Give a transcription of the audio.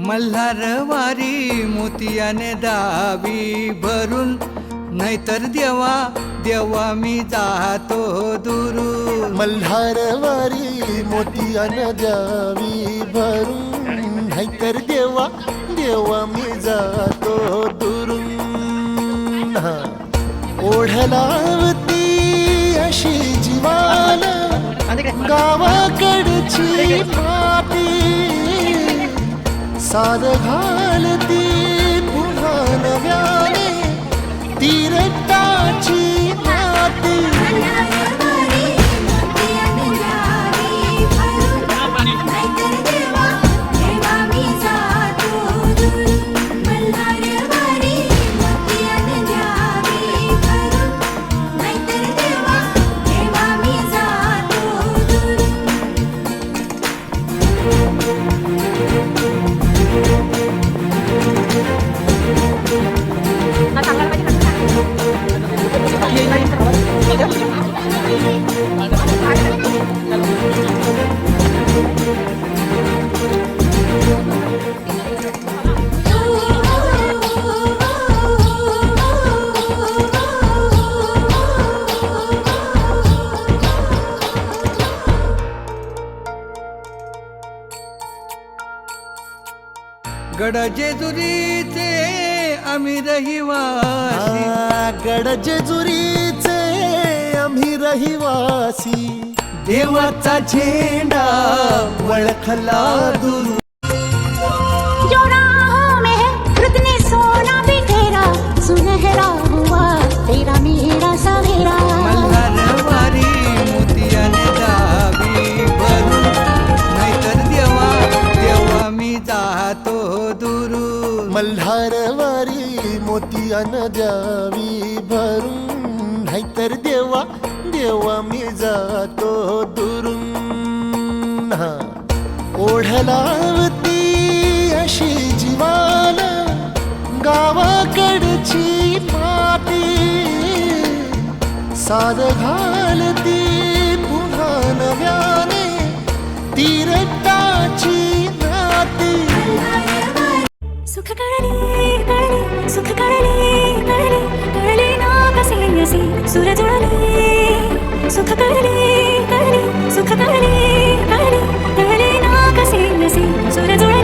मल्हारवारी मोतियाने दावी भरून, नाहीतर देवा देवा मी जातो दुरून. मल्हारवारी मोतियाने द्यावी भरून, नाहीतर देवा देवा मी जातो दुरून. ओढलावती अशी जीवाला गावाकडची माती, साद घालती पुन्हा नव्याने तीरटाची माती. गड जेजुरीचे आम्ही रहिवासी, गड जेजुरीचे आम्ही रहिवासी. देवाचा झेंडा वळखला दुरून. जोड़ा हो मेहनत ने सोना बिखेरा, सुनहरा हुआ तेरा मेरा सवेरा. मल्हारवारी मोतियाने दावी भरून, नाहीतर देवा देवा मी जातो दुरून. मल्हारवारी मोतियाने द्यावी भरून, नाहीतर देवा देवा मी जातो दुरून. ओढलावती अशी जीवाला गावाकडची माती, साद घालती पुन्हा नव्याने तीरटाची नाती. सुख कळले कळले सुख कळले कळले कळले ना कसे असे सुर जुळले. सुख कळले कळले सुख कळले कळले कळले ना कसे असे सुर जुळले.